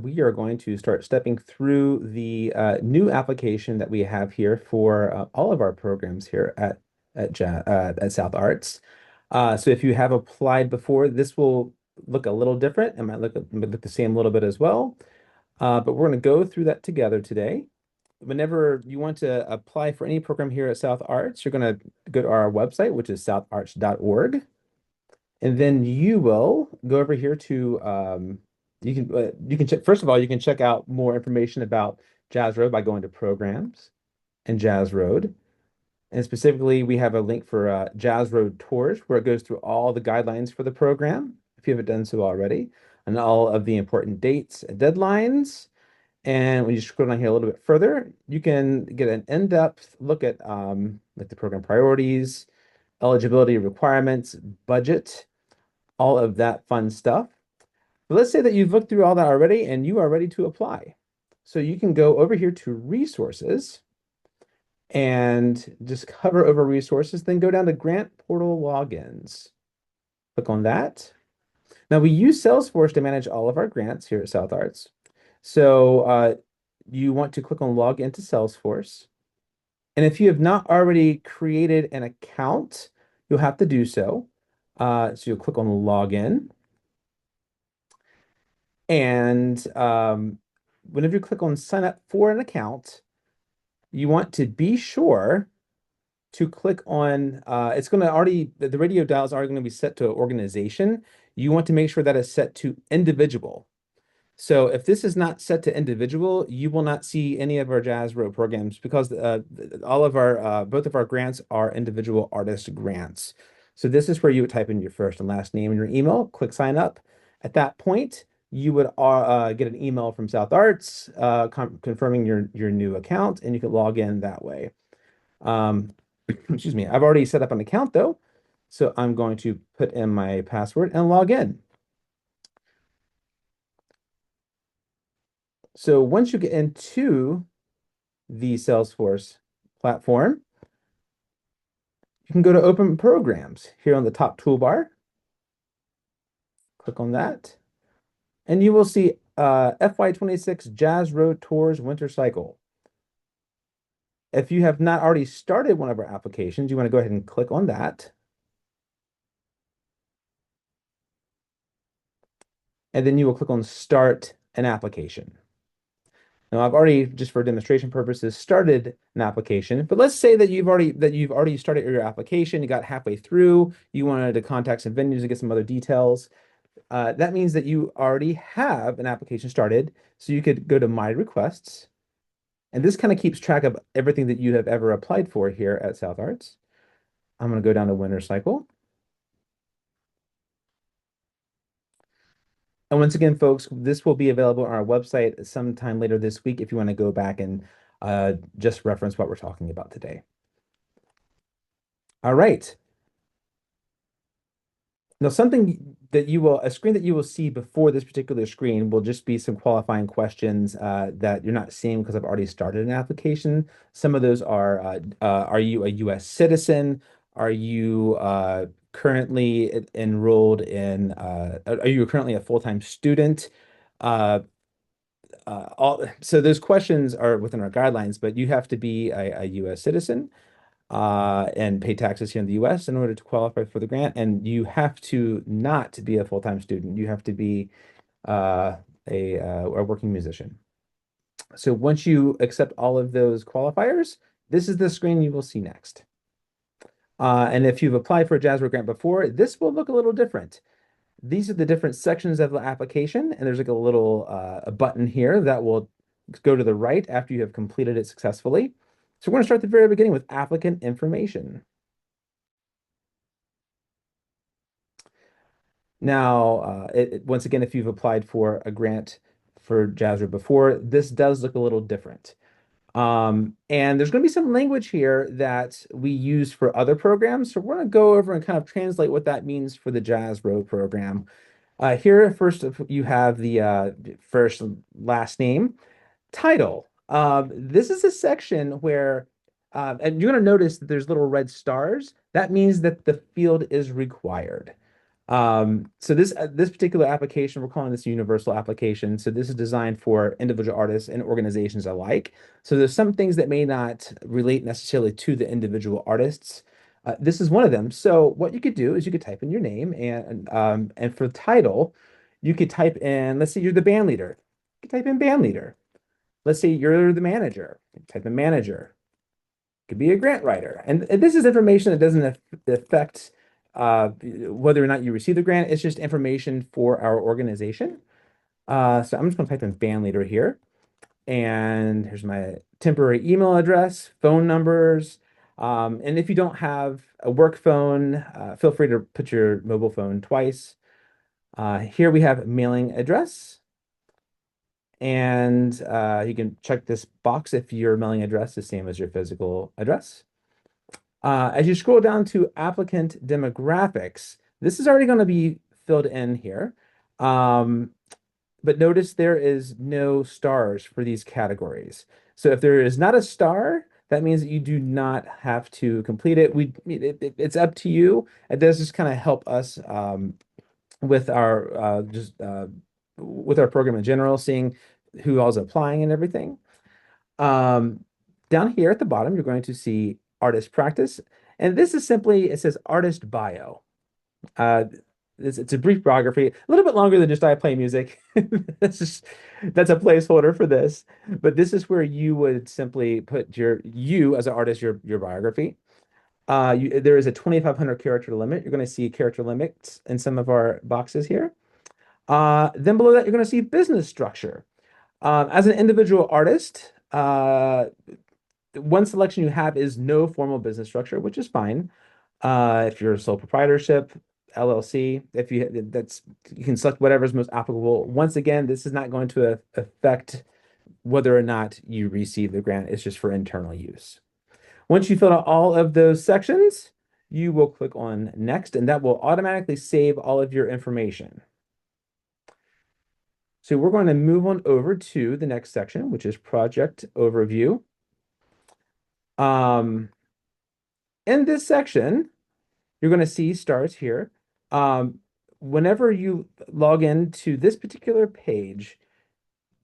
We are going to start stepping through the new application that we have here for all of our programs here at South Arts. So if you have applied before, this will look a little different. It might look the same a little bit as well. But we're going to go through that together today. Whenever you want to apply for any program here at South Arts, you're going to go to our website, which is southarts.org. And then you will go over here to you can check first of all you can check out more information about Jazz Road by going to programs and Jazz Road. And specifically, we have a link for Jazz Road Tours where it goes through all the guidelines for the program, if you haven't done so already, and all of the important dates and deadlines. And when you scroll down here a little bit further, you can get an in-depth look at like the program priorities, eligibility requirements, budget, all of that fun stuff. But let's say that you've looked through all that already and you are ready to apply. So you can go over here to resources and just hover over resources, then go down to grant portal logins. Click on that. Now we use Salesforce to manage all of our grants here at South Arts. So you want to click on log into Salesforce. And if you have not already created an account, you'll have to do so. So you'll click on login. And whenever you click on sign up for an account, you want to be sure to click on it's going to already the radio dial is already going to be set to organization. You want to make sure that it's set to individual. So if this is not set to individual, you will not see any of our Jazz Road programs because all of our both of our grants are individual artist grants. So this is where you would type in your first and last name and your email, click sign up. At that point, you would get an email from South Arts confirming your new account, and you can log in that way. Excuse me, I've already set up an account though, so I'm going to put in my password and log in. So once you get into the Salesforce platform, you can go to Open Programs here on the top toolbar. Click on that, and you will see FY26 Jazz Road Tours Winter Cycle. If you have not already started one of our applications, you want to go ahead and click on that. And then you will click on Start an Application. Now, I've already, just for demonstration purposes, started an application. But let's say that you've already started your application. You got halfway through. You wanted to contact some venues to get some other details. That means that you already have an application started. So you could go to My Requests. And this kind of keeps track of everything that you have ever applied for here at South Arts. I'm going to go down to Winter Cycle. And once again, folks, this will be available on our website sometime later this week if you want to go back and just reference what we're talking about today. All right. Now, a screen that you will see before this particular screen will just be some qualifying questions that you're not seeing because I've already started an application. Some of those are you a U.S. citizen? Are you currently enrolled in, are you currently a full-time student? Uh, so those questions are within our guidelines, but you have to be a U.S. citizen and pay taxes here in the US in order to qualify for the grant. And you have to not be a full-time student. You have to be uh, a working musician. So once you accept all of those qualifiers, this is the screen you will see next. And if you've applied for a Jazzware grant before, this will look a little different. These are the different sections of the application, and there's like a little a button here that will go to the right after you have completed it successfully. So we're going to start at the very beginning with applicant information. Now, once again, if you've applied for a grant for Jazzware before, this does look a little different. And there's going to be some language here that we use for other programs. So we're going to go over and kind of translate what that means for the Jazz Road program. Here, first, you have the first and last name. Title. This is a section where, and you're going to notice that there's little red stars. That means that the field is required. So this particular application, we're calling this universal application. So this is designed for individual artists and organizations alike. So there's some things that may not relate necessarily to the individual artists. This is one of them. So what you could do is you could type in your name and for the title, you could type in, let's say you're the band leader. You could type in band leader. Let's say you're the manager. Type in manager. Could be a grant writer. And this is information that doesn't affect whether or not you receive the grant. It's just information for our organization. So I'm just going to type in band leader here. And here's my temporary email address, phone numbers. And if you don't have a work phone, feel free to put your mobile phone twice. Here we have mailing address. And you can check this box if your mailing address is the same as your physical address. As you scroll down to applicant demographics, this is already going to be filled in here. Um, but notice there is no stars for these categories. So if there is not a star, that means that you do not have to complete it. It's up to you. It does just kind of help us with our with our program in general, seeing who all's applying and everything. Um, Down here at the bottom, you're going to see artist practice. And this is simply, it says artist bio. Uh, it's a brief biography, a little bit longer than just I play music. That's a placeholder for this. But this is where you would simply put you as an artist, your biography. There is a 2,500 character limit. You're going to see character limits in some of our boxes here. Then below that, you're going to see business structure. As an individual artist, one selection you have is no formal business structure, which is fine. If you're a sole proprietorship, LLC, if you that's you can select whatever is most applicable. Once again, this is not going to affect whether or not you receive the grant. It's just for internal use. Once you fill out all of those sections, you will click on next, and that will automatically save all of your information. So we're going to move on over to the next section, which is project overview. Um, in this section, you're going to see stars here. Whenever you log into this particular page,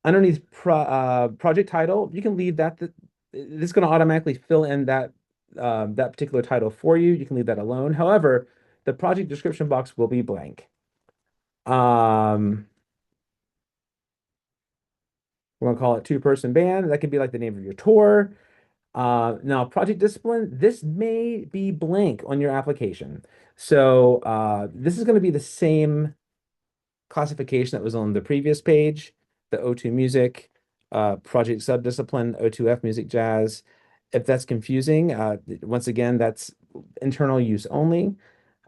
underneath project title, you can leave that. This is going to automatically fill in that particular title for you. You can leave that alone. However, the project description box will be blank. We're going to call it two-person band. That could be like the name of your tour. Now, project discipline, this may be blank on your application. So this is going to be the same classification that was on the previous page, the O2 music, project subdiscipline, O2F music jazz. If that's confusing, once again, that's internal use only,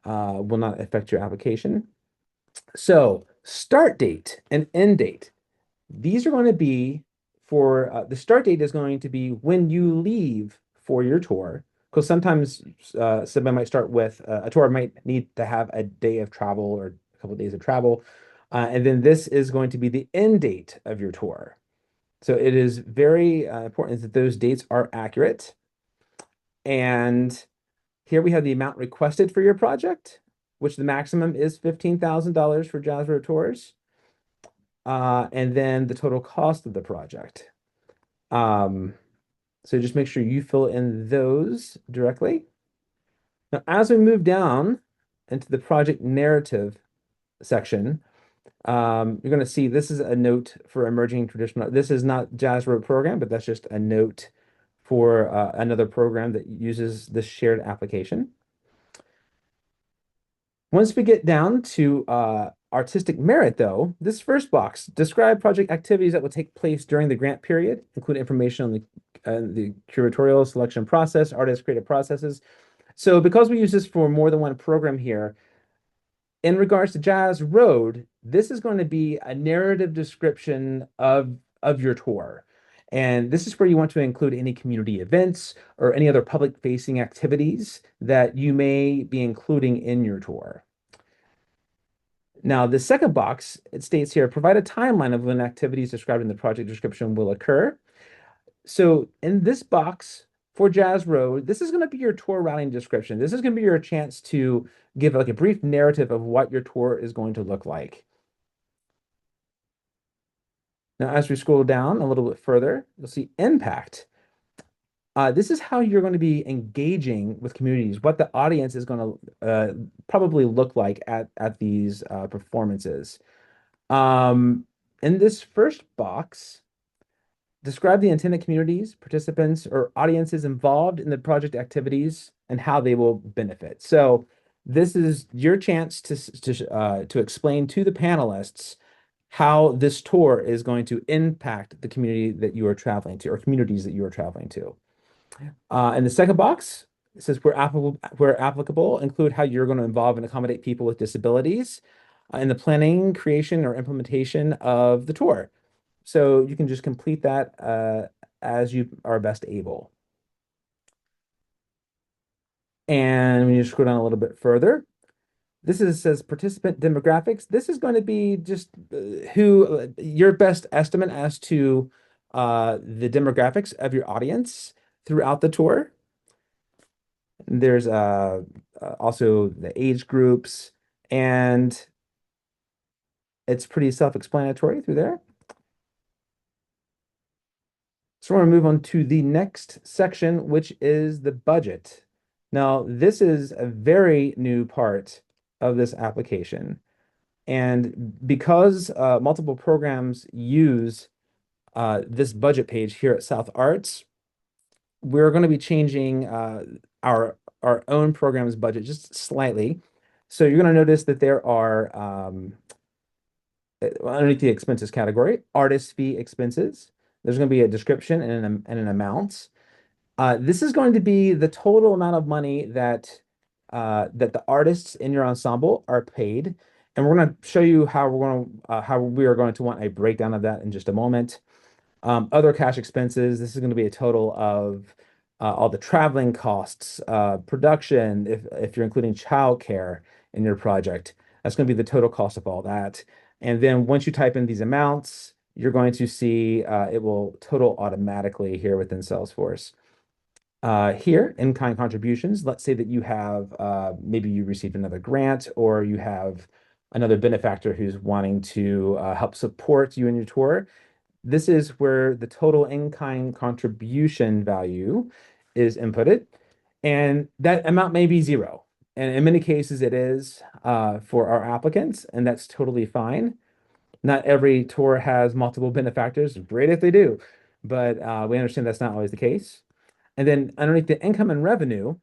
will not affect your application. So start date and end date. These are going to be for the start date is going to be when you leave for your tour. Because sometimes somebody might start with a tour might need to have a day of travel or a couple of days of travel. And then this is going to be the end date of your tour. So it is very important that those dates are accurate. And here we have the amount requested for your project, which the maximum is $15,000 for Jazz Road Tours. And then the total cost of the project. Um, so just make sure you fill in those directly. Now, as we move down into the project narrative section, you're going to see this is a note for emerging traditional. This is not Jazz Road program, but that's just a note for another program that uses this shared application. Once we get down to artistic merit, though, this first box, describe project activities that will take place during the grant period, include information on the curatorial selection process, artist creative processes. So because we use this for more than one program here, in regards to Jazz Road, this is going to be a narrative description of your tour. And this is where you want to include any community events or any other public facing activities that you may be including in your tour. Now, the second box, it states here, provide a timeline of when activities described in the project description will occur. So in this box for Jazz Road, this is going to be your tour routing description. This is going to be your chance to give like a brief narrative of what your tour is going to look like. Now, as we scroll down a little bit further, you'll see impact. This is how you're going to be engaging with communities, what the audience is going to probably look like at these performances. Um, in this first box, describe the intended communities, participants, or audiences involved in the project activities and how they will benefit. So this is your chance to explain to the panelists how this tour is going to impact the community that you are traveling to or communities that you are traveling to. In the second box, it says where applicable, include how you're going to involve and accommodate people with disabilities in the planning, creation, or implementation of the tour. So you can just complete that as you are best able. And when you scroll down a little bit further, says participant demographics. This is going to be just who your best estimate as to the demographics of your audience throughout the tour. There's also the age groups, and it's pretty self-explanatory through there. So we're going to move on to the next section, which is the budget. Now, this is a very new part of this application. And because multiple programs use this budget page here at South Arts, we're going to be changing our own program's budget just slightly. So you're going to notice that there are underneath the expenses category, artist fee expenses. There's going to be a description and an amount. This is going to be the total amount of money that the artists in your ensemble are paid, and we're going to show you how we are going to want a breakdown of that in just a moment. Other cash expenses, this is going to be a total of all the traveling costs, production, if you're including childcare in your project, that's going to be the total cost of all that. And then once you type in these amounts, you're going to see it will total automatically here within Salesforce. Here, in-kind contributions, let's say that you have maybe you received another grant or you have another benefactor who's wanting to help support you in your tour. This is where the total in-kind contribution value is inputted, and that amount may be zero. And in many cases, it is for our applicants, and that's totally fine. Not every tour has multiple benefactors. Great if they do, but we understand that's not always the case. And then underneath the income and revenue,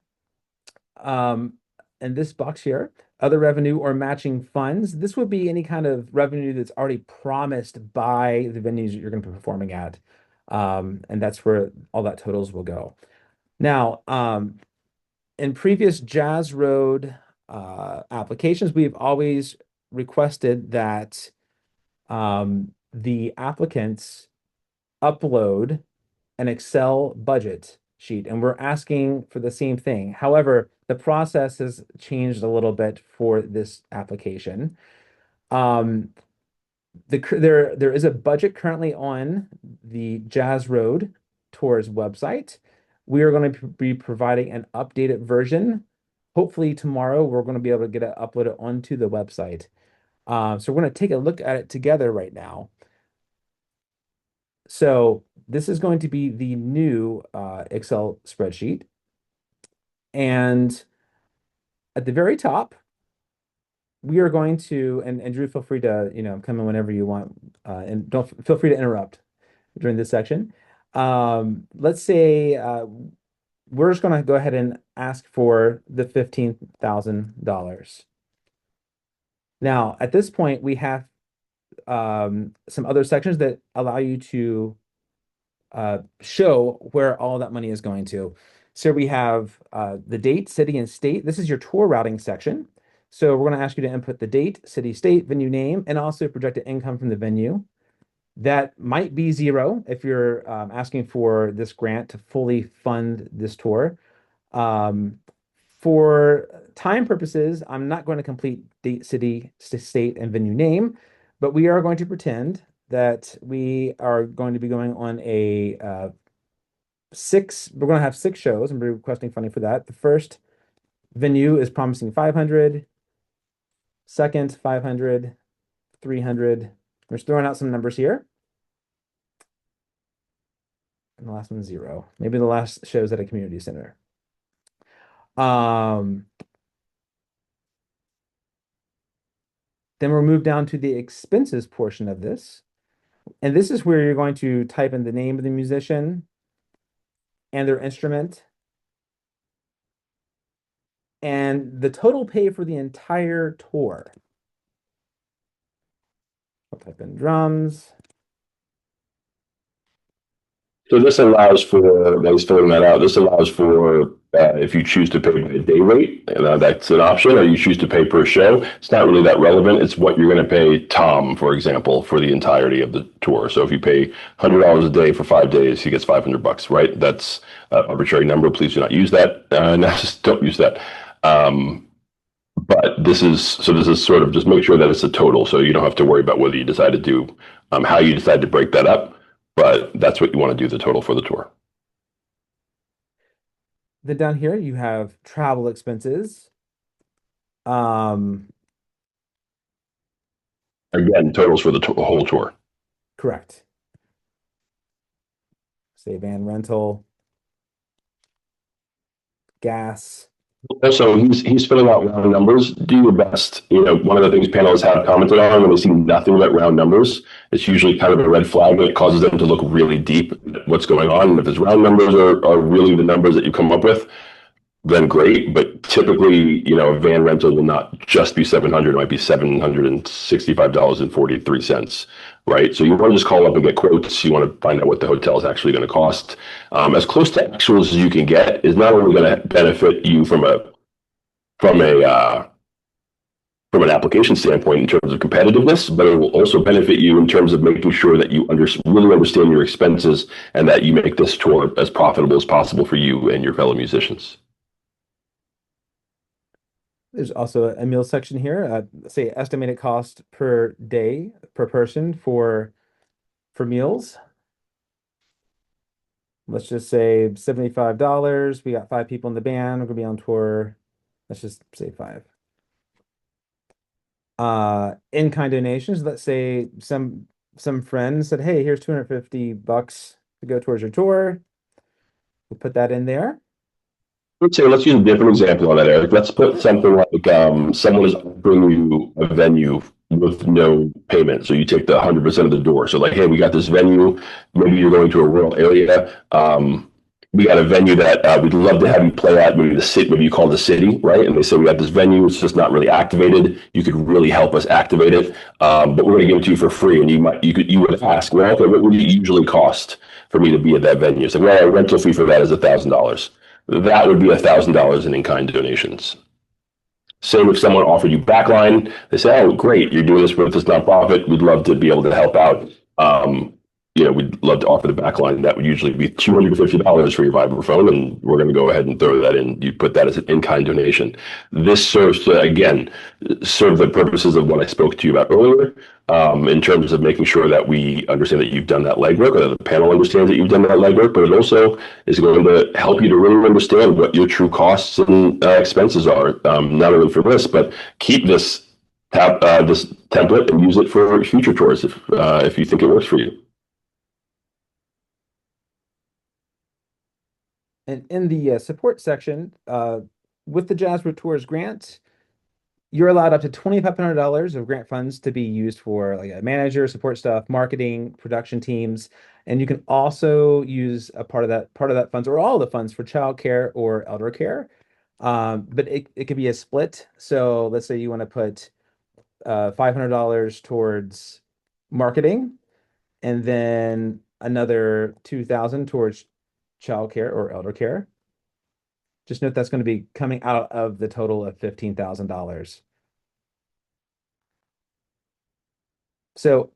um, in this box here, other revenue or matching funds, this would be any kind of revenue that's already promised by the venues that you're going to be performing at. And that's where all that totals will go. Now, in previous Jazz Road applications, we've always requested that the applicants upload an Excel budget sheet, and we're asking for the same thing. However, the process has changed a little bit for this application. Um, there is a budget currently on the Jazz Road Tours website. We are going to be providing an updated version. Hopefully tomorrow we're going to be able to get it uploaded onto the website. So we're going to take a look at it together right now. So this is going to be the new Excel spreadsheet. And at the very top, we are going to, and Drew, feel free to, come in whenever you want, and don't feel free to interrupt during this section. Let's say we're just going to go ahead and ask for the $15,000. Now, at this point, we have some other sections that allow you to show where all that money is going to. So we have the date, city, and state. This is your tour routing section. So we're going to ask you to input the date, city, state, venue name, and also projected income from the venue. That might be zero if you're asking for this grant to fully fund this tour. Um, for time purposes, I'm not going to complete date, city, state, and venue name, but we are going to pretend that we are going to be going on we're going to have 6 shows and we're requesting funding for that. The first Venue is promising 500, second 500, 300. We're just throwing out some numbers here. And the last one's 0. Maybe the last show's at a community center. Um, then we'll move down to the expenses portion of this. And this is where you're going to type in the name of the musician and their instrument and the total pay for the entire tour. I'll type in drums. So this allows for, I was filling that out, this allows for if you choose to pay by a day rate, that's an option, or you choose to pay per show. It's not really that relevant. It's what you're going to pay Tom, for example, for the entirety of the tour. So if you pay $100 a day for 5 days, he gets $500, right? That's an arbitrary number. Please do not use that. Just don't use that. But this is sort of just make sure that it's a total, so you don't have to worry about whether you decide to do how you decide to break that up. But that's what you want to do, the total for the tour. Then down here you have travel expenses. Um, Again, totals for the whole tour. correct. Say van rental, gas. So he's filling out round numbers. Do your best. You know, one of the things panelists have commented on when they see nothing but round numbers, it's usually kind of a red flag that causes them to look really deep at what's going on. And if his round numbers are really the numbers that you come up with, then great. But typically, you know, a van rental will not just be 700. It might be $765.43, right? So you want to just call up and get quotes. You want to find out what the hotel is actually going to cost. As close to actuals as you can get is not only going to benefit you from a from an application standpoint in terms of competitiveness, but it will also benefit you in terms of making sure that you really understand your expenses and that you make this tour as profitable as possible for you and your fellow musicians. There's also a meal section here. Say estimated cost per day per person for meals. Let's just say $75. We got 5 people in the band. We're gonna be on tour. Let's just say 5. In-kind donations. Let's say some friends said, "Hey, here's $250 to go towards your tour." We'll put that in there. Let's use a different example on that, Eric. Let's put something like someone is offering you a venue with no payment. So you take the 100% of the door. So like, hey, we got this venue. Maybe you're going to a rural area. We got a venue that we'd love to have you play at. Maybe the city, maybe you call the city, right? And they say we got this venue. It's just not really activated. You could really help us activate it, but we're going to give it to you for free. And you would ask, well, okay, what would it usually cost for me to be at that venue? So well, a rental fee for that is $1,000. That would be $1,000 in in-kind donations. Same if someone offered you backline, they say, "Oh, great, you're doing this with this nonprofit. We'd love to be able to help out. We'd love to offer the backline. That would usually be $250 for your vibraphone, and we're going to go ahead and throw that in. You put that as an in-kind donation. This serves to, again, serve the purposes of what I spoke to you about earlier, in terms of making sure that we understand that you've done that legwork, or that the panel understands that you've done that legwork, but it also is going to help you to really understand what your true costs and expenses are, not only for this, but keep this this template and use it for future tours if you think it works for you. And in the support section, with the Jazzroot Tours grant, you're allowed up to $2,500 of grant funds to be used for like a manager, support staff, marketing, production teams, and you can also use a part of that funds or all the funds for childcare or elder care. But it could be a split. So let's say you want to put $500 towards marketing, and then another 2,000 towards childcare or elder care. Just note that's going to be coming out of the total of $15,000. So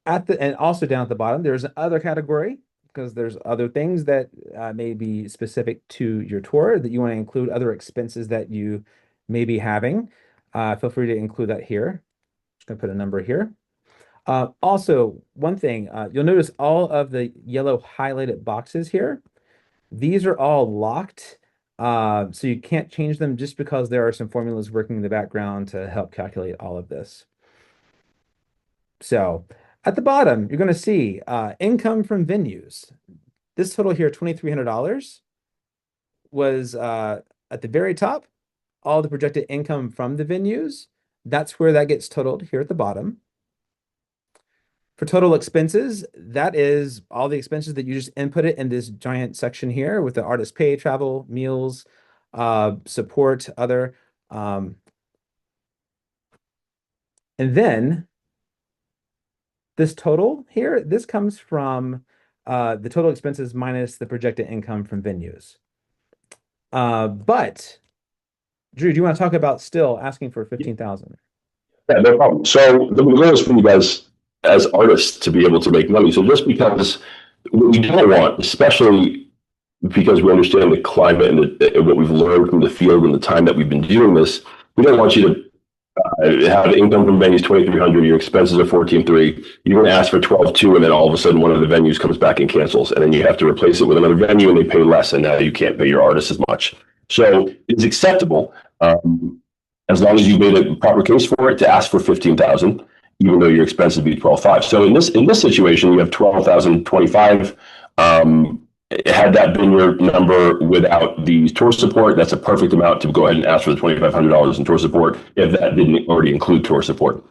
and also down at the bottom, there's another category because there's other things that may be specific to your tour that you want to include, other expenses that you may be having. Feel free to include that here. Just going to put a number here. Also, one thing, you'll notice all of the yellow highlighted boxes here. These are all locked. So you can't change them just because there are some formulas working in the background to help calculate all of this. So at the bottom, you're going to see income from venues. This total here, $2,300, was at the very top, all the projected income from the venues. That's where that gets totaled here at the bottom. For total expenses, that is all the expenses that you just inputted in this giant section here with the artist pay, travel, meals, support, other. And then this total here, this comes from the total expenses minus the projected income from venues. But Drew, do you want to talk about still asking for 15,000? Yeah, no problem. So the goal is for you guys as artists to be able to make money. So just because what we don't want, especially because we understand the climate and what we've learned from the field and the time that we've been doing this, we don't want you to have income from venues 2,300, your expenses are 14,300. You're going to ask for 12,200, and then all of a sudden one of the venues comes back and cancels, and then you have to replace it with another venue, and they pay less, and now you can't pay your artists as much. So it's acceptable. As long as you made a proper case for it to ask for 15,000, even though your expense would be 12,500. So in this situation, you have 12,025. Had that been your number without the tour support, that's a perfect amount to go ahead and ask for the $2,500 in tour support if that didn't already include tour support.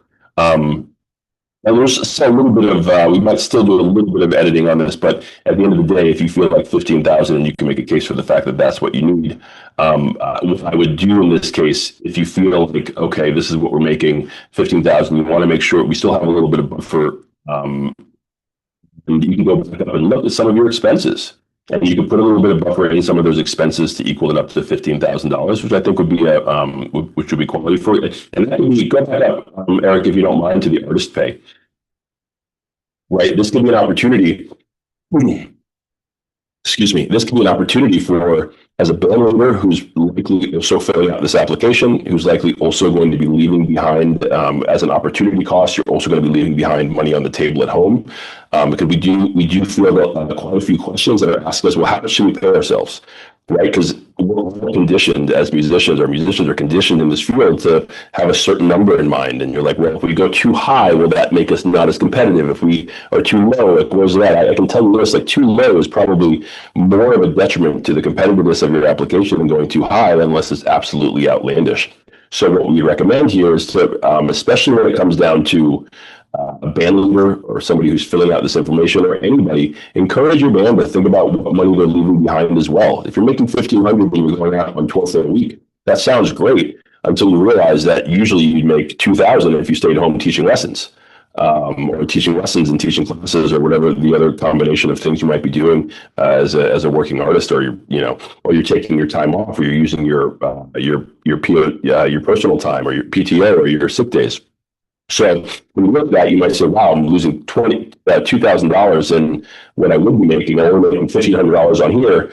And there's still a little bit of, we might still do a little bit of editing on this, but at the end of the day, if you feel like 15,000 and you can make a case for the fact that that's what you need, what I would do in this case, if you feel like, okay, this is what we're making, 15,000, you want to make sure we still have a little bit of buffer, and you can go back up and look at some of your expenses. And you can put a little bit of buffer in some of those expenses to equal it up to $15,000, which I think would be which would be quality for you. And then you go back up, Eric, if you don't mind, to the artist pay. Right, this could be an opportunity. Excuse me. This could be an opportunity for, as a band leader who's likely also filling out this application, who's likely also going to be leaving behind as an opportunity cost. You're also going to be leaving behind money on the table at home, because we do feel quite a few questions that are asking us, well, how much should we pay ourselves? Right, because we're all conditioned as musicians, or musicians are conditioned in this field to have a certain number in mind. And you're like, well, if we go too high, will that make us not as competitive? If we are too low, like, where's that? I can tell you this, like, too low is probably more of a detriment to the competitiveness of your application than going too high, unless it's absolutely outlandish. So what we recommend here is to, especially when it comes down to a band leader or somebody who's filling out this information, or anybody, encourage your band to think about what money they're leaving behind as well. If you're making $1,500 when you're going out on 12th a week, that sounds great until you realize that usually you'd make $2,000 if you stayed home teaching lessons, or teaching lessons and teaching classes, or whatever the other combination of things you might be doing as a working artist, or or you're taking your time off, or you're using your personal time, or your PTO, or your sick days. So when you look at that, you might say, wow, I'm losing $2,000 in what I would be making. I'm only making $1,500 on here.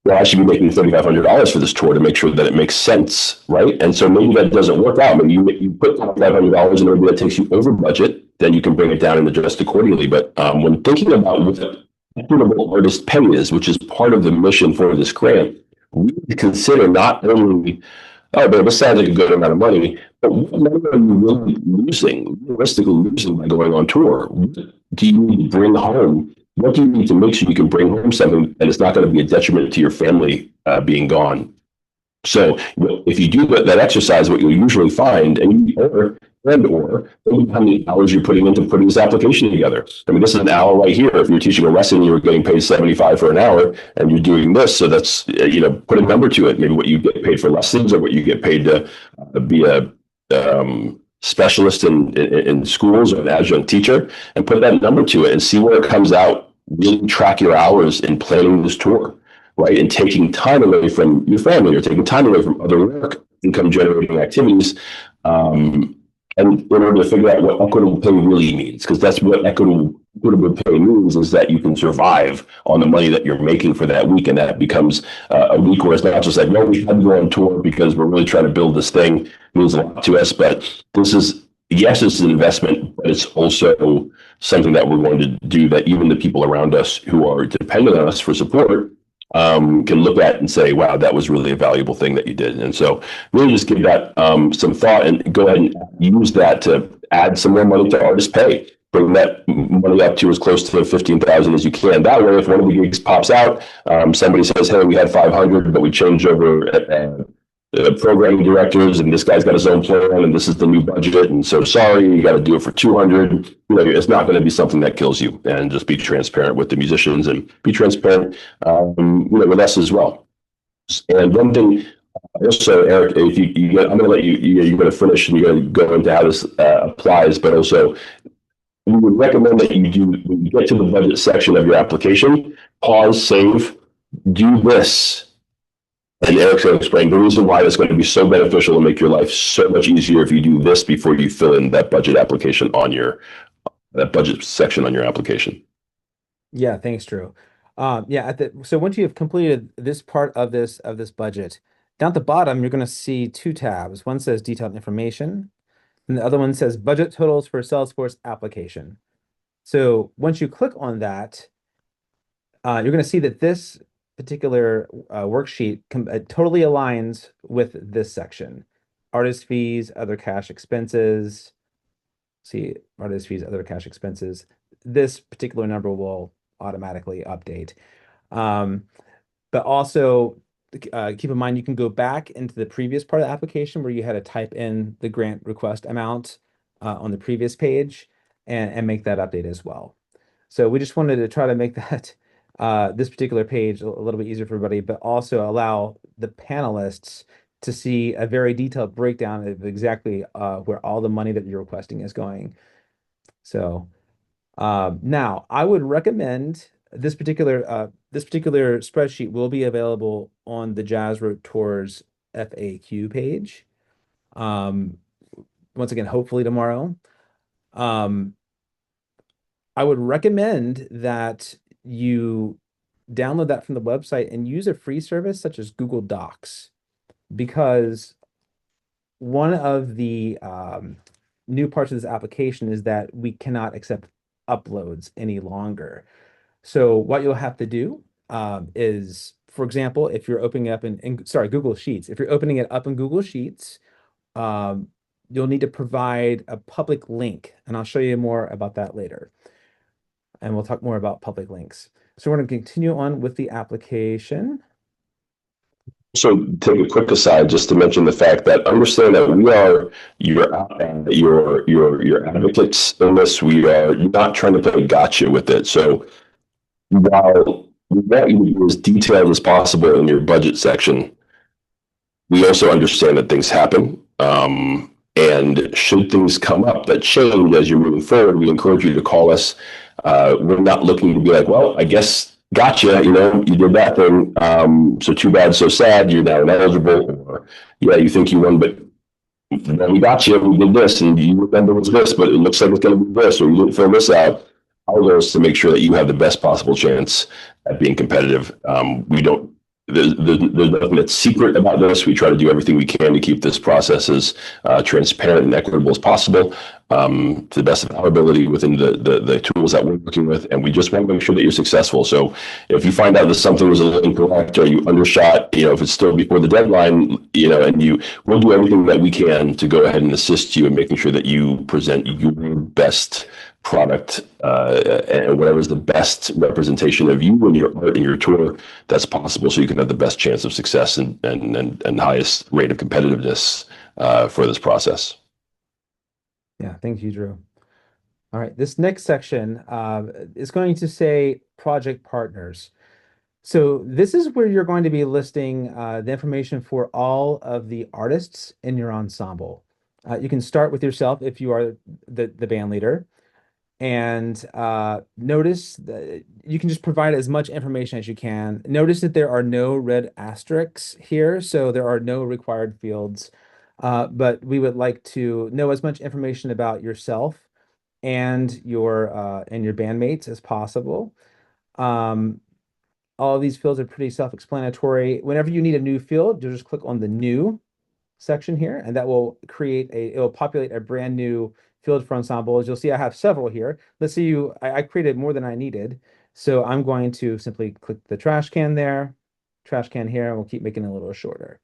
Well, I should be making $3,500 for this tour to make sure that it makes sense, right? And so maybe that doesn't work out. Maybe you put $500 in, maybe that takes you over budget, then you can bring it down and adjust accordingly. But when thinking about what equitable artist pay is, which is part of the mission for this grant, we need to consider not only, oh, but it sounds like a good amount of money, but what number are you really realistically losing by going on tour? What do you need to bring home? What do you need to make sure you can bring home something and it's not going to be a detriment to your family being gone? So if you do that exercise, what you'll usually find, or how many hours you're putting into putting this application together. I mean, this is an hour right here. If you're teaching a lesson, you're getting paid $75 for an hour, and you're doing this. So that's, put a number to it. Maybe what you get paid for lessons, or what you get paid to be a specialist in schools, or an adjunct teacher, and put that number to it and see where it comes out. Really track your hours in planning this tour, right? And taking time away from your family, or taking time away from other work, income generating activities. And in order to figure out what equitable pay really means, because that's what equitable pay means, is that you can survive on the money that you're making for that week. And that becomes a week where it's not just like, no, we had to go on tour because we're really trying to build this thing. It means a lot to us, but this is, yes, it's an investment, but it's also something that we're going to do that even the people around us who are dependent on us for support can look at and say, wow, that was really a valuable thing that you did. And so really just give that some thought and go ahead and use that to add some more money to artist pay. Bring that money up to as close to 15,000 as you can. That way, if one of the gigs pops out, somebody says, hey, we had 500, but we changed over programming directors, and this guy's got his own plan, and this is the new budget, and so sorry, you got to do it for 200. It's not going to be something that kills you, and just be transparent with the musicians and be transparent, with us as well. And one thing also, Eric, if I'm going to let you're going to finish and you're going to go into how this applies, but also we would recommend that you do, when you get to the budget section of your application, pause, save, do this. And Eric's going to explain the reason why it's going to be so beneficial and make your life so much easier if you do this before you fill in that budget application on that budget section on your application. Yeah, thanks, Drew. So once you have completed this part of this budget, down at the bottom, you're going to see two tabs. One says detailed information, and the other one says budget totals for Salesforce application. So once you click on that, you're going to see that this particular worksheet totally aligns with this section. Artist fees, other cash expenses. See, artist fees, other cash expenses. This particular number will automatically update. But also keep in mind, you can go back into the previous part of the application where you had to type in the grant request amount on the previous page and make that update as well. So we just wanted to try to make that this particular page a little bit easier for everybody, but also allow the panelists to see a very detailed breakdown of exactly where all the money that you're requesting is going. So now I would recommend this particular spreadsheet will be available on the Jazzroad Tours FAQ page. Once again, hopefully tomorrow. I would recommend that you download that from the website and use a free service such as Google Docs, because one of the new parts of this application is that we cannot accept uploads any longer. So what you'll have to do is, for example, if you're opening up Google Sheets, if you're opening it up in Google Sheets, you'll need to provide a public link, and I'll show you more about that later. And we'll talk more about public links. So we're going to continue on with the application. So take a quick aside just to mention the fact that understand that we are your advocates in this. We are not trying to play gotcha with it. So while we want you to be as detailed as possible in your budget section, we also understand that things happen. And should things come up that change as you're moving forward, we encourage you to call us. We're not looking to be like, well, I guess gotcha, you did that thing. So too bad, so sad, you're now ineligible. Or yeah, you think you won, but we got you, we did this, and you remember it was this, but it looks like it's going to be this, or you didn't fill this out. Our goal is to make sure that you have the best possible chance at being competitive. There's nothing that's secret about this. We try to do everything we can to keep this process as transparent and equitable as possible, to the best of our ability within the tools that we're working with. And we just want to make sure that you're successful. So if you find out that something was a little incorrect or you undershot, if it's still before the deadline, and we'll do everyththing that we can to go ahead and assist you in making sure that you present your best product and whatever is the best representation of you and your art and your tour that's possible, so you can have the best chance of success and highest rate of competitiveness for this process. Yeah, thank you, Drew. All right, this next section is going to say project partners. So this is where you're going to be listing the information for all of the artists in your ensemble. You can start with yourself if you are the band leader. And notice that you can just provide as much information as you can. Notice that there are no red asterisks here, so there are no required fields. But we would like to know as much information about yourself and your bandmates as possible. All of these fields are pretty self-explanatory. Whenever you need a new field, you'll just click on the new section here, and that will it will populate a brand new field for ensembles. You'll see I have several here. Let's see, I created more than I needed. So I'm going to simply click the trash can there, trash can here, and we'll keep making it a little shorter.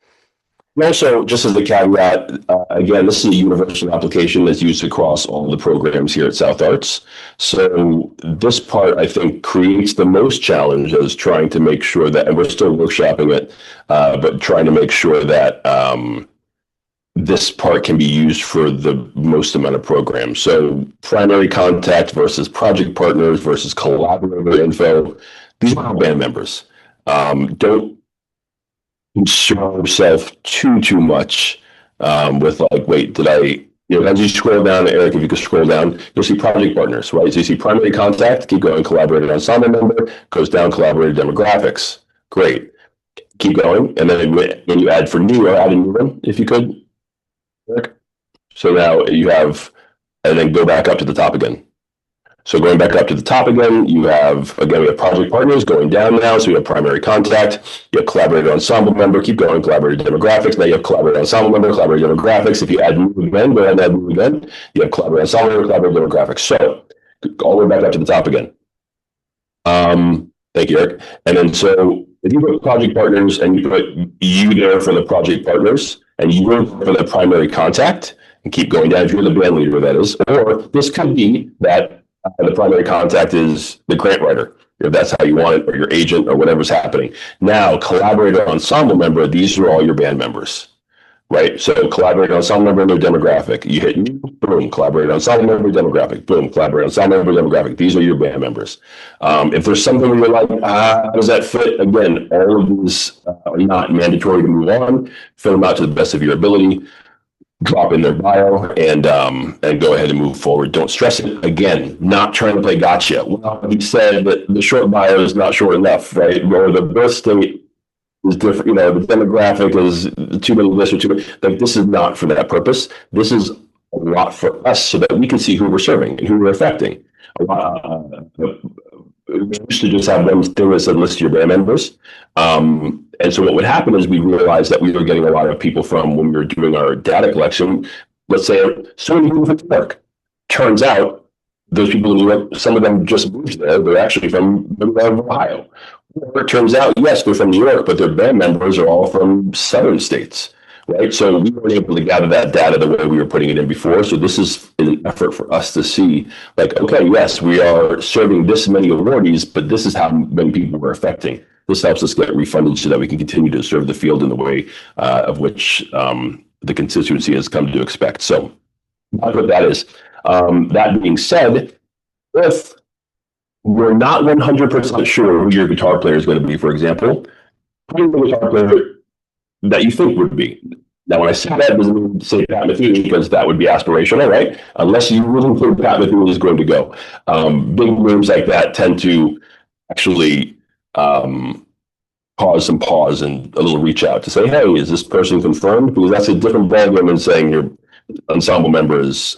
Also, just as a caveat, again, this is a universal application that's used across all the programs here at South Arts. So this part, I think, creates the most challenge as trying to make sure that, and we're still workshopping it, but trying to make sure that this part can be used for the most amount of programs. So primary contact versus project partners versus collaborator info. These are all band members. Don't concern yourself too much with like, wait, did I, as you scroll down, Eric, if you could scroll down, you'll see project partners, right? So you see primary contact, keep going, collaborator ensemble member, goes down, collaborator demographics. Great. Keep going. And then when you add for new, add a new one, if you could, Eric. So now you have, and then go back up to the top again. So going back up to the top again, you have, again, we have project partners going down now. So we have primary contact, you have collaborator ensemble member, keep going, collaborator demographics. Now you have collaborator ensemble member, collaborator demographics. If you add new again, go ahead and add new again. You have collaborator ensemble member, collaborator demographics. So all the way back up to the top again. Thank you, Eric. And then so if you put project partners and you put you there for the project partners and you for the primary contact, and keep going down if you're the band leader, that is, or this could be that the primary contact is the grant writer, if that's how you want it, or your agent, or whatever's happening. Now, collaborator ensemble member, these are all your band members, right? So collaborator ensemble member, demographic. You hit new, boom, collaborator ensemble member, demographic, boom, collaborator ensemble member, demographic. These are your band members. If there's something where you're like, how does that fit? Again, all of these are not mandatory to move on. Fill them out to the best of your ability. Drop in their bio and go ahead and move forward. Don't stress it. Again, not trying to play gotcha. Well, he said that the short bio is not short enough, right? Or the birth date is different. The demographic is too many lists or too many. Like, this is not for that purpose. This is a lot for us so that we can see who we're serving and who we're affecting. We used to just have them still as a list of your band members. And so what would happen is we realized that we were getting a lot of people from when we were doing our data collection, let's say, so many people from New York. Turns out those people in New York, some of them just moved there. They're actually from Ohio. Or it turns out, yes, they're from New York, but their band members are all from southern states, right? So we weren't able to gather that data the way we were putting it in before. So this is an effort for us to see, like, okay, yes, we are serving this many awardees, but this is how many people we're affecting. This helps us get refunded so that we can continue to serve the field in the way of which the constituency has come to expect. So that's what that is. That being said, if we're not 100% sure who your guitar player is going to be, for example, find the guitar player that you think would be. Now, when I say that, doesn't mean to say Pat Metheny, because that would be aspirational, right? Unless you really think Pat Metheny is going to go. Big names like that tend to actually cause some pause and a little reach out to say, hey, is this person confirmed? Because that's a different ballgame than saying your ensemble member is,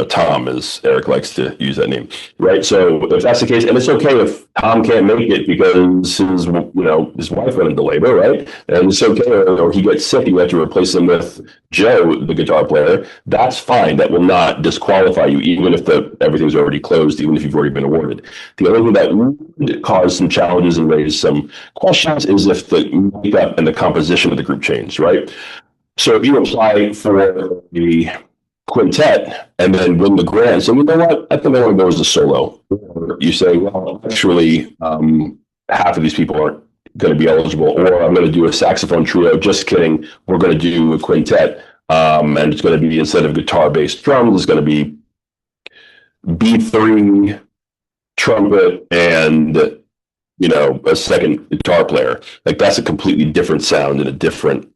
Tom, as Eric likes to use that name, right? So if that's the case, and it's okay if Tom can't make it because his wife went into labor, right? And it's okay, or he gets sick, you have to replace him with Joe, the guitar player. That's fine. That will not disqualify you, even if everything's already closed, even if you've already been awarded. The only thing that would cause some challenges and raise some questions is if the makeup and the composition of the group changed, right? So if you apply for the quintet and then win the grant and say, you know what, I think I want to go as a solo. Or you say, well, actually, half of these people aren't going to be eligible, or I'm going to do a saxophone trio. Just kidding. We're going to do a quintet. And it's going to be, instead of guitar, bass, drums, it's going to be B3, trumpet, and a second guitar player. Like, that's a completely different sound and a different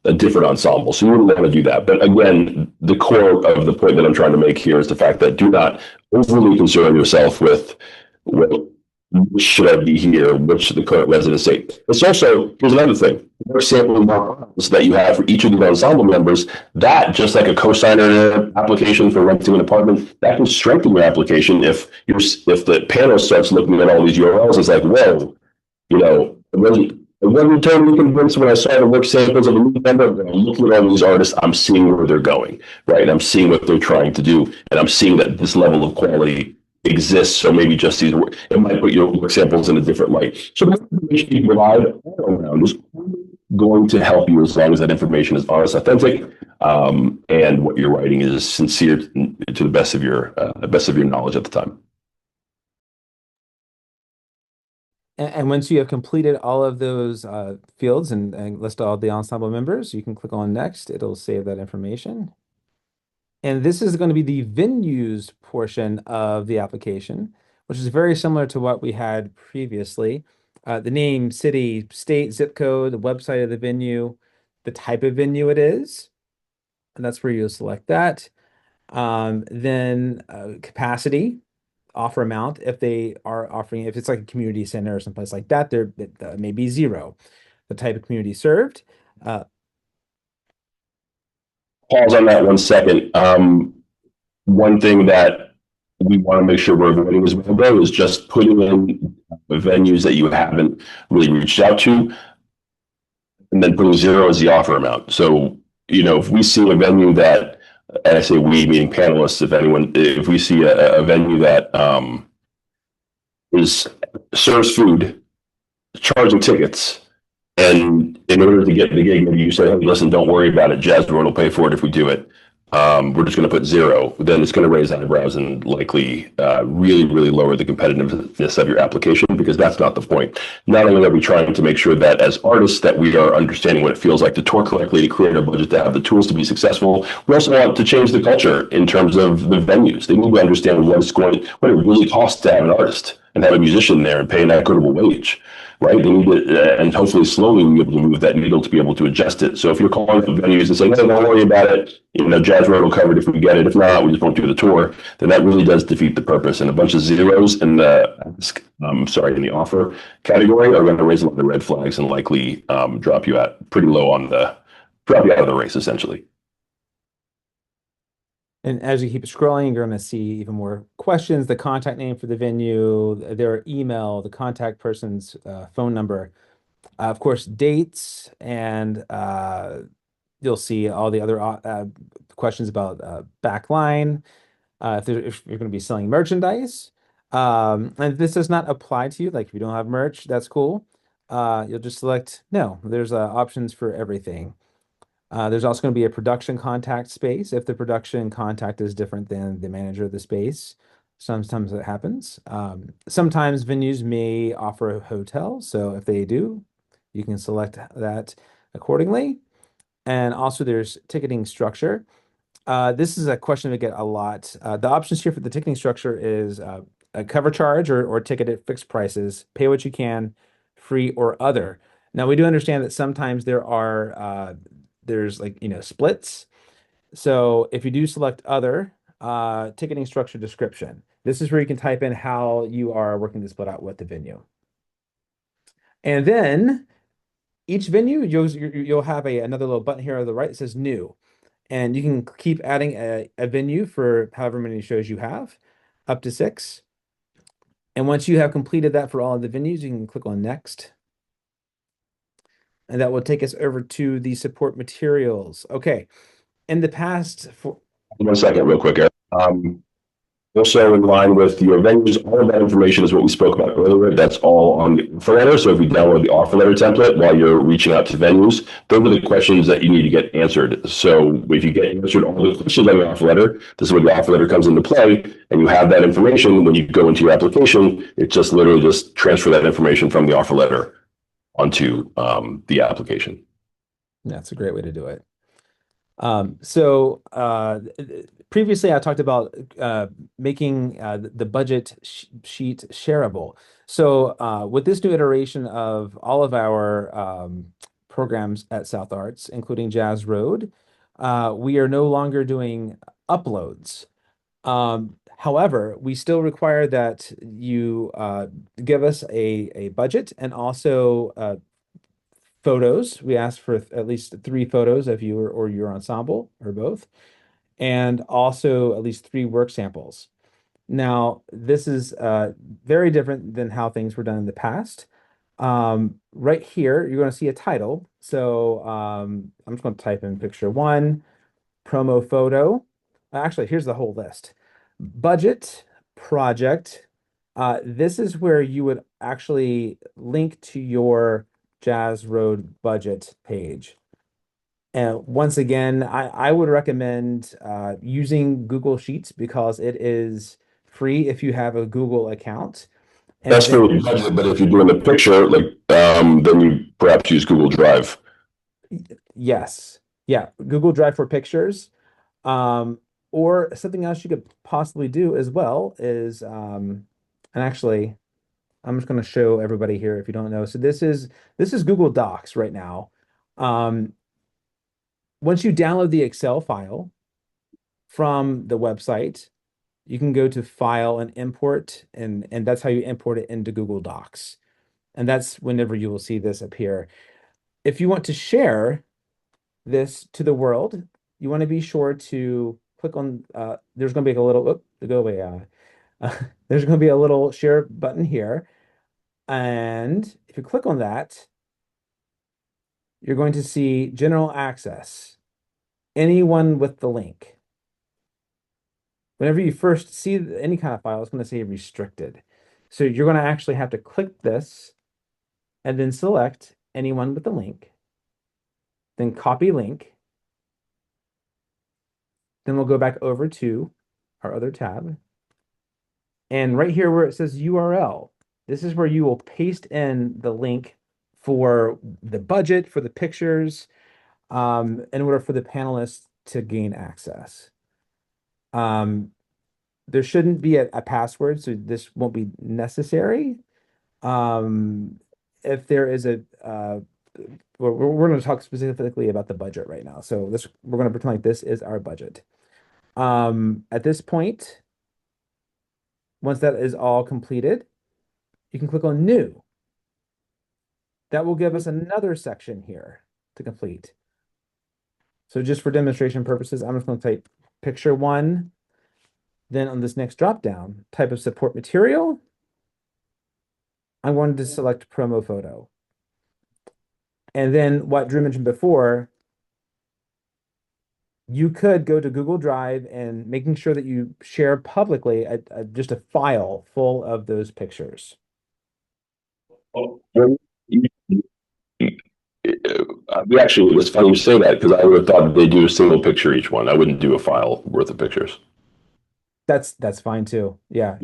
ensemble. So you wouldn't want to do that. But again, the core of the point that I'm trying to make here is the fact that do not overly concern yourself with which should I be here, which the current residents say. It's also, here's another thing, more sampling models that you have for each of the ensemble members, that, just like a cosigner application for renting an apartment, that can strengthen your application if the panel starts looking at all these URLs. It's like, whoa, I wasn't totally convinced when I saw the work samples of a new member, but I'm looking at all these artists, I'm seeing where they're going, right? And I'm seeing what they're trying to do, and I'm seeing that this level of quality exists. So maybe just these, it might put your work samples in a different light. So the information you provide all around is going to help you as long as that information is honest, authentic, and what you're writing is sincere to the best of your knowledge at the time. And once you have completed all of those fields and list all the ensemble members, you can click on next. It'll save that information. And this is going to be the venues portion of the application, which is very similar to what we had previously. The name, city, state, zip code, the website of the venue, the type of venue it is, and that's where you'll select that. Then capacity, offer amount, if they are offering, if it's like a community center or someplace like that, there may be 0. The type of community served. Pause on that 1 second. One thing that we want to make sure we're avoiding as well, though, is just putting in venues that you haven't really reached out to, and then putting 0 as the offer amount. So, if we see a venue that, and I say we, meaning panelists, if we see a venue that serves food, charging tickets, and in order to get the gig, maybe you say, hey, listen, don't worry about it. Jazz Road will pay for it if we do it. We're just going to put 0. Then it's going to raise eyebrows and likely really, really lower the competitiveness of your application, because that's not the point. Not only are we trying to make sure that as artists that we are understanding what it feels like to tour correctly, to create a budget, to have the tools to be successful, we also want to change the culture in terms of the venues. They need to understand what it really costs to have an artist and have a musician there and pay an equitable wage. Right? They need to, and hopefully slowly we'll be able to move that needle to be able to adjust it. So if you're calling up venues and saying, hey, don't worry about it, Jazz Road will cover it if we get it. If not, we just won't do the tour. Then that really does defeat the purpose. And a bunch of 0s in in the offer category are going to raise a lot of red flags and likely drop you out pretty low drop you out of the race, essentially. And as you keep scrolling, you're going to see even more questions, the contact name for the venue, their email, the contact person's phone number, of course, dates, and you'll see all the other questions about backline, if you're going to be selling merchandise. And this does not apply to you. Like if you don't have merch, that's cool. You'll just select no. There's options for everything. There's also going to be a production contact space if the production contact is different than the manager of the space. Sometimes it happens. Sometimes venues may offer a hotel. So if they do, you can select that accordingly. And also there's ticketing structure. This is a question we get a lot. The options here for the ticketing structure is a cover charge or ticket at fixed prices, pay what you can, free or other. Now we do understand that sometimes there's splits. So if you do select other, ticketing structure description, this is where you can type in how you are working to split out with the venue. And then each venue, you'll have another little button here on the right that says new. And you can keep adding a venue for however many shows you have, up to 6. And once you have completed that for all of the venues, you can click on next. And that will take us over to the support materials. Okay. In the past, 1 second, real quick, Eric. Also in line with your venues, all of that information is what we spoke about earlier. That's all on the offer letter. So if you download the offer letter template while you're reaching out to venues, those are the questions that you need to get answered. So if you get answered all the questions on the offer letter, this is where the offer letter comes into play, and you have that information when you go into your application. It's just literally just transfer that information from the offer letter onto the application. That's a great way to do it. Previously I talked about making the budget sheet shareable. So with this new iteration of all of our programs at South Arts, including Jazz Road, we are no longer doing uploads. However, we still require that you give us a budget and also photos. We ask for at least 3 photos of you or your ensemble or both, and also at least 3 work samples. Now, this is very different than how things were done in the past. Right here, you're going to see a title. So I'm just going to type in picture 1, promo photo. Actually, here's the whole list. Budget, project, this is where you would actually link to your Jazz Road budget page. And once again, I would recommend using Google Sheets because it is free if you have a Google account. And That's then, for budget, but if you're doing the picture, like, then you perhaps use Google Drive. yes, yeah, Google Drive for pictures. Um, or something else you could possibly do as well is, and actually, I'm just going to show everybody here if you don't know. So this is Google Docs right now. Um, Once you download the Excel file from the website, you can go to File and Import, and that's how you import it into Google Docs. And that's whenever you will see this appear. If you want to share this to the world, you want to be sure to click on, there's going to be a little, go away. There's going to be a little share button here. And if you click on that, you're going to see general access, anyone with the link. Whenever you first see any kind of file, it's going to say restricted. So you're going to actually have to click this and then select anyone with the link, then copy link. Then we'll go back over to our other tab. And right here where it says URL, this is where you will paste in the link for the budget, for the pictures, in order for the panelists to gain access. There shouldn't be a password, so this won't be necessary. If there is we're going to talk specifically about the budget right now. So we're going to pretend like this is our budget. At this point, once that is all completed, you can click on New. That will give us another section here to complete. So just for demonstration purposes, I'm just going to type picture 1. Then on this next drop down, type of support material, I'm going to select promo photo. And then what Drew mentioned before, you could go to Google Drive and making sure that you share publicly just a file full of those pictures. We actually, it's funny you say that because I would have thought they do a single picture each one. I wouldn't do a file worth of pictures. That's fine too. Yeah.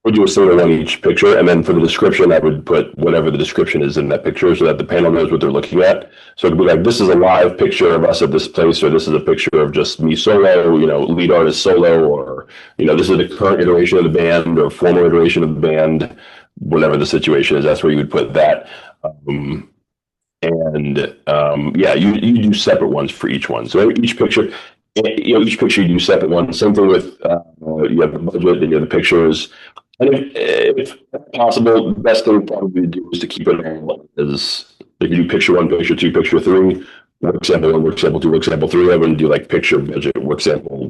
Would do a single one each picture, and then for the description, I would put whatever the description is in that picture so that the panel knows what they're looking at. So it could be like, this is a live picture of us at this place, or this is a picture of just me solo, lead artist solo, or, this is the current iteration of the band or former iteration of the band, whatever the situation is, that's where you would put that. Yeah, you do separate ones for each one. So each picture, each picture you do separate one. Same thing with, you have the budget, and you have the pictures. And if possible, the best thing probably to do is to keep it all as, if you do picture 1, picture 2, picture 3, work sample 1, work sample 2, work sample 3, I wouldn't do like picture, budget, work sample,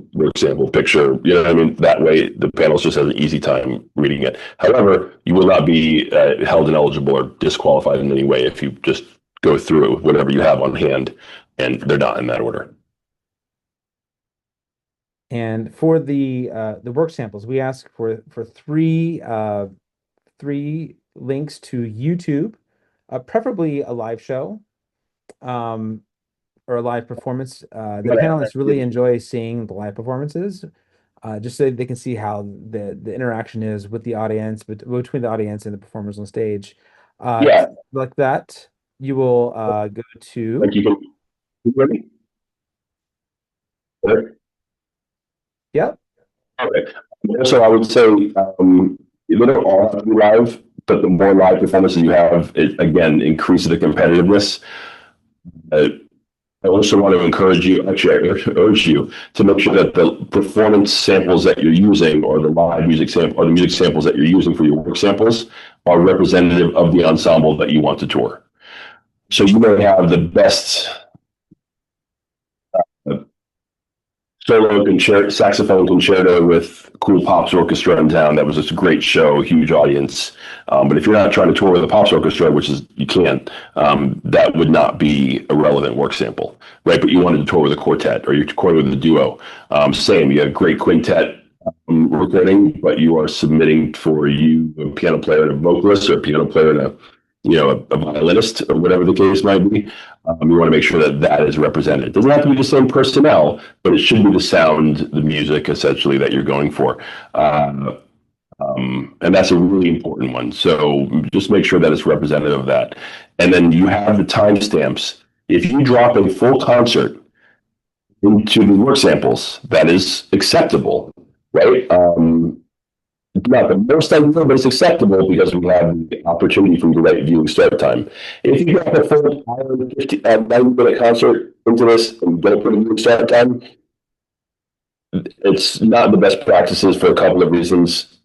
picture, what I mean? That way the panels just has an easy time reading it. However, you will not be held ineligible or disqualified in any way if you just go through whatever you have on hand and they're not in that order. And for the work samples, we ask for three links to YouTube, preferably a live show, or a live performance. The panelists really enjoy seeing the live performances, just so they can see how the interaction is with the audience, between the audience and the performers on stage. Like that, you will go to. Like you ready? Yep. Okay. So I would say they don't all have to be live, but the more live performances you have, it again increases the competitiveness. I also want to encourage you, actually, I urge you to make sure that the performance samples that you're using, or the live music sample, or the music samples that you're using for your work samples, are representative of the ensemble that you want to tour. So you may have the best solo saxophone concerto with Cool Pops Orchestra in town. That was just a great show, huge audience. But if you're not trying to tour with a Pops Orchestra, which is you can't, that would not be a relevant work sample, right? But you wanted to tour with a quartet, or you're touring with a duo. Same, you had a great quintet, recording, but you are submitting for you a piano player and a vocalist, or a piano player and a violinist, or whatever the case might be. You want to make sure that that is represented. It doesn't have to be the same personnel, but it should be the sound, the music, essentially, that you're going for. And that's a really important one. So just make sure that it's representative of that. And then you have the timestamps. If you drop a full concert into the work samples, that is acceptable, right? Not the most ideal, but it's acceptable because we have the opportunity for the right viewing start time. If you drop a full hour and 90-minute concert into this and don't put a viewing start time, it's not the best practices for a couple of reasons.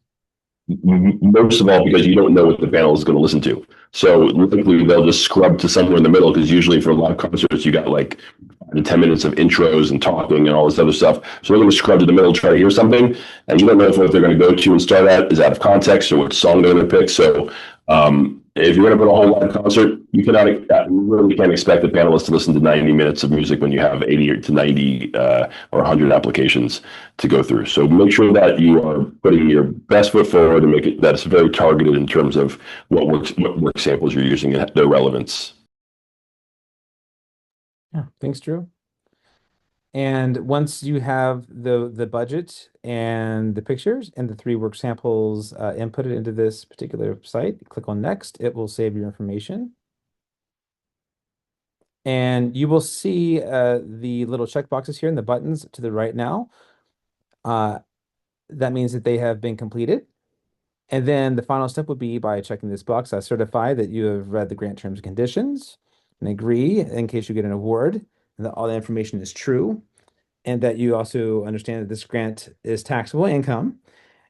Most of all, because you don't know what the panel is going to listen to. So likely they'll just scrub to somewhere in the middle, because usually for live concerts, you got like 5 to 10 minutes of intros and talking and all this other stuff. So they're going to scrub to the middle, try to hear something, and you don't know if what they're going to go to and start at is out of context or what song they're going to pick. So if you're going to put a whole live concert, you really can't expect the panelists to listen to 90 minutes of music when you have 80 to 90 or 100 applications to go through. So make sure that you are putting your best foot forward and make it that it's very targeted in terms of what work samples you're using and their relevance. Yeah, thanks, Drew. And once you have the budget and the pictures and the 3 work samples inputted into this particular site, click on next. It will save your information. And you will see the little check boxes here and the buttons to the right now. That means that they have been completed. And then the final step would be by checking this box. I certify that you have read the grant terms and conditions and agree in case you get an award and that all the information is true, and that you also understand that this grant is taxable income,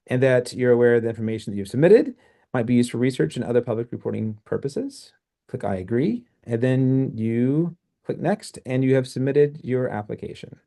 and that you're aware of the information that you've submitted might be used for research and other public reporting purposes. Click I agree, and then you click next, and you have submitted your application.